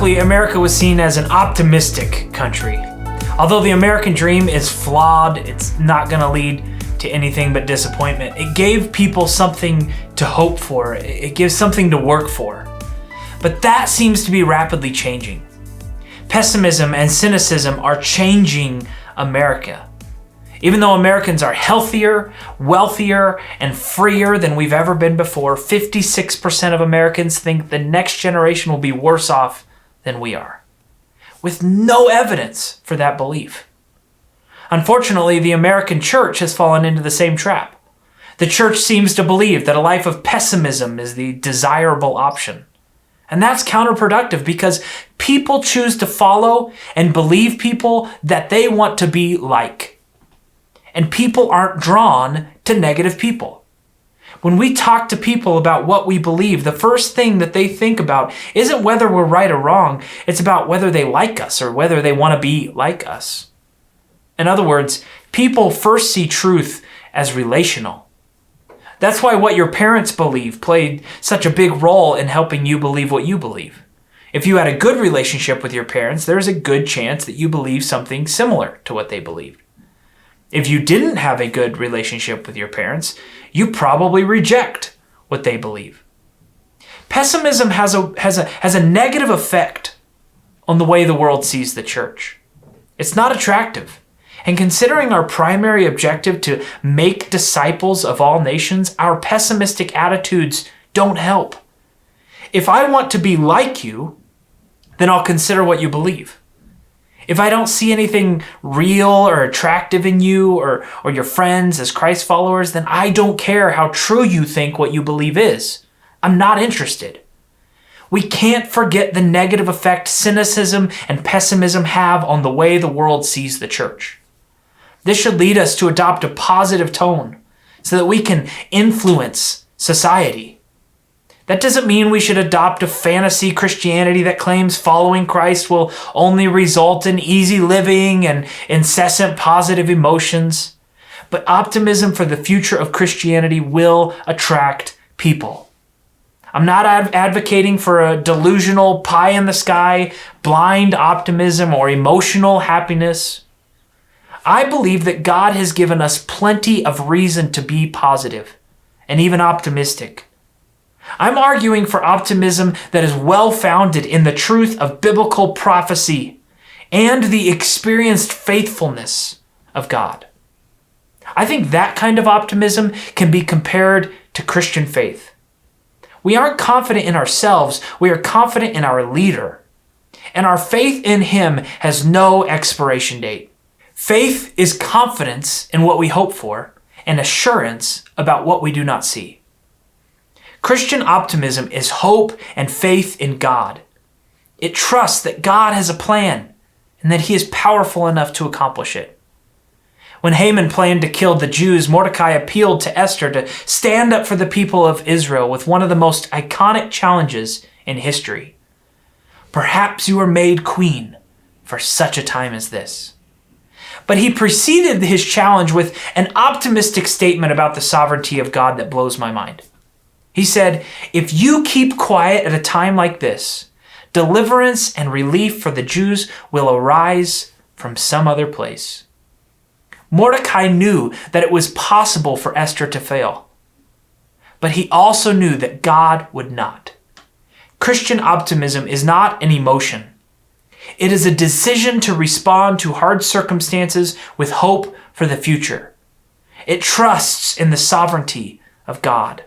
Historically, America was seen as an optimistic country. Although the American dream is flawed, it's not going to lead to anything but disappointment. It gave people something to hope for. It gives something to work for. But that seems to be rapidly changing. Pessimism and cynicism are changing America. Even though Americans are healthier, wealthier, and freer than we've ever been before, 56% of Americans think the next generation will be worse off than we are, with no evidence for that belief. Unfortunately, the American church has fallen into the same trap. The church seems to believe that a life of pessimism is the desirable option. And that's counterproductive because people choose to follow and believe people that they want to be like. And people aren't drawn to negative people. When we talk to people about what we believe, the first thing that they think about isn't whether we're right or wrong. It's about whether they like us or whether they want to be like us. In other words, people first see truth as relational. That's why what your parents believe played such a big role in helping you believe what you believe. If you had a good relationship with your parents, there's a good chance that you believe something similar to what they believed. If you didn't have a good relationship with your parents, you probably reject what they believe. Pessimism has a negative effect on the way the world sees the church. It's not attractive. And considering our primary objective to make disciples of all nations, our pessimistic attitudes don't help. If I want to be like you, then I'll consider what you believe. If I don't see anything real or attractive in you or your friends as Christ followers, then I don't care how true you think what you believe is. I'm not interested. We can't forget the negative effect cynicism and pessimism have on the way the world sees the church. This should lead us to adopt a positive tone so that we can influence society. That doesn't mean we should adopt a fantasy Christianity that claims following Christ will only result in easy living and incessant positive emotions. But optimism for the future of Christianity will attract people. I'm not advocating for a delusional pie-in-the-sky, blind optimism or emotional happiness. I believe that God has given us plenty of reason to be positive and even optimistic. I'm arguing for optimism that is well-founded in the truth of biblical prophecy and the experienced faithfulness of God. I think that kind of optimism can be compared to Christian faith. We aren't confident in ourselves, we are confident in our leader. And our faith in him has no expiration date. Faith is confidence in what we hope for and assurance about what we do not see. Christian optimism is hope and faith in God. It trusts that God has a plan and that he is powerful enough to accomplish it. When Haman planned to kill the Jews, Mordecai appealed to Esther to stand up for the people of Israel with one of the most iconic challenges in history. Perhaps you were made queen for such a time as this. But he preceded his challenge with an optimistic statement about the sovereignty of God that blows my mind. He said, "If you keep quiet at a time like this, deliverance and relief for the Jews will arise from some other place." Mordecai knew that it was possible for Esther to fail, but he also knew that God would not. Christian optimism is not an emotion. It is a decision to respond to hard circumstances with hope for the future. It trusts in the sovereignty of God.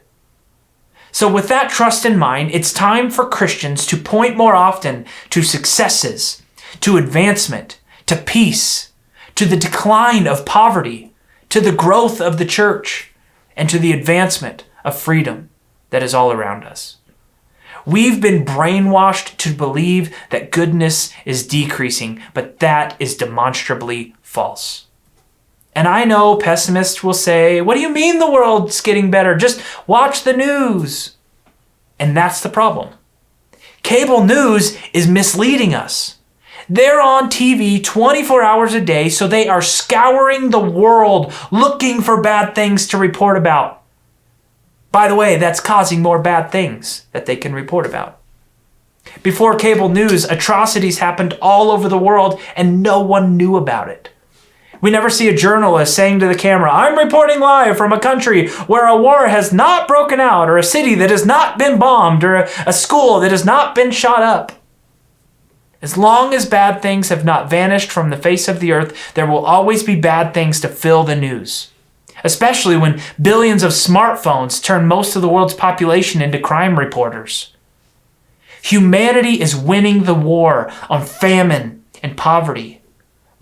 So with that trust in mind, it's time for Christians to point more often to successes, to advancement, to peace, to the decline of poverty, to the growth of the church, and to the advancement of freedom that is all around us. We've been brainwashed to believe that goodness is decreasing, but that is demonstrably false. And I know pessimists will say, "What do you mean the world's getting better? Just watch the news." And that's the problem. Cable news is misleading us. They're on TV 24 hours a day, so they are scouring the world looking for bad things to report about. By the way, that's causing more bad things that they can report about. Before cable news, atrocities happened all over the world and no one knew about it. We never see a journalist saying to the camera, "I'm reporting live from a country where a war has not broken out, or a city that has not been bombed, or a school that has not been shot up." As long as bad things have not vanished from the face of the earth, there will always be bad things to fill the news, especially when billions of smartphones turn most of the world's population into crime reporters. Humanity is winning the war on famine and poverty.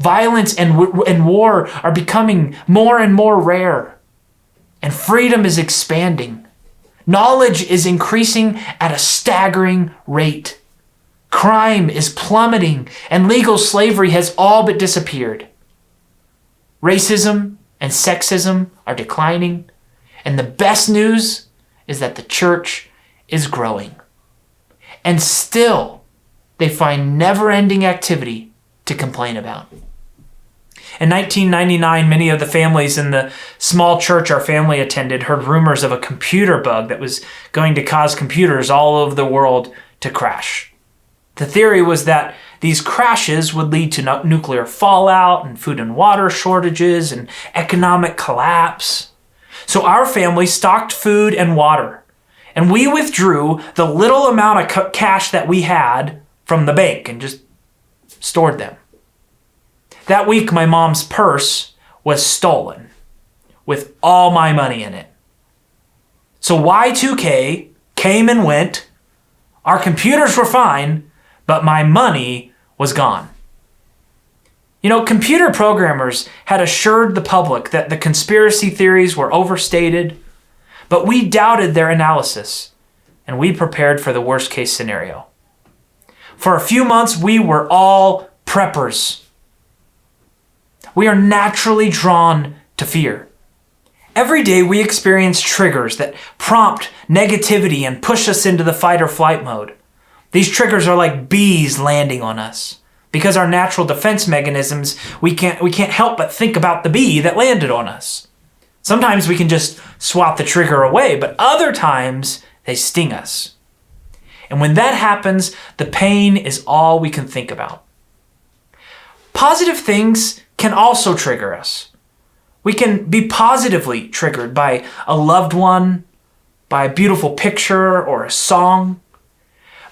Violence and war are becoming more and more rare, and freedom is expanding. Knowledge is increasing at a staggering rate. Crime is plummeting, and legal slavery has all but disappeared. Racism and sexism are declining, and the best news is that the church is growing. And still, they find never-ending activity to complain about. In 1999, many of the families in the small church our family attended heard rumors of a computer bug that was going to cause computers all over the world to crash. The theory was that these crashes would lead to nuclear fallout and food and water shortages and economic collapse. So our family stocked food and water, and we withdrew the little amount of cash that we had from the bank and just stored them. That week, my mom's purse was stolen with all my money in it. So Y2K came and went. Our computers were fine, but my money was gone. You know, computer programmers had assured the public that the conspiracy theories were overstated, but we doubted their analysis, and we prepared for the worst case scenario. For a few months, we were all preppers. We are naturally drawn to fear. Every day we experience triggers that prompt negativity and push us into the fight or flight mode. These triggers are like bees landing on us. Because our natural defense mechanisms, we can't help but think about the bee that landed on us. Sometimes we can just swat the trigger away, but other times they sting us. And when that happens, the pain is all we can think about. Positive things can also trigger us. We can be positively triggered by a loved one, by a beautiful picture or a song.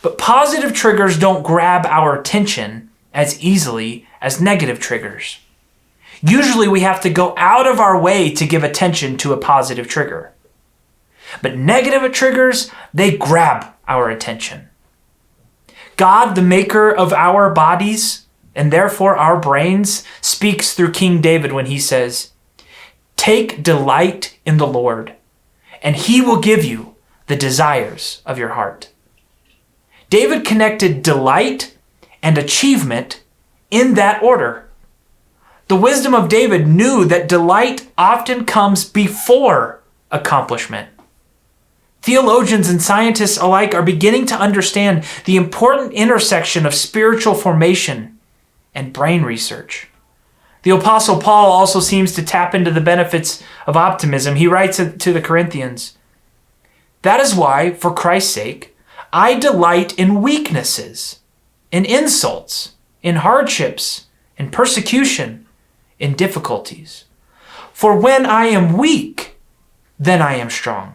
But positive triggers don't grab our attention as easily as negative triggers. Usually we have to go out of our way to give attention to a positive trigger. But negative triggers, they grab our attention. God, the maker of our bodies, and therefore our brains, speaks through King David when he says, "Take delight in the Lord, and he will give you the desires of your heart." David connected delight and achievement in that order. The wisdom of David knew that delight often comes before accomplishment. Theologians and scientists alike are beginning to understand the important intersection of spiritual formation and brain research. The Apostle Paul also seems to tap into the benefits of optimism. He writes to the Corinthians, "That is why, for Christ's sake, I delight in weaknesses, in insults, in hardships, in persecution, in difficulties. For when I am weak, then I am strong."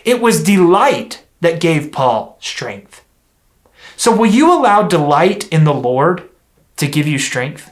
It was delight that gave Paul strength. So will you allow delight in the Lord to give you strength?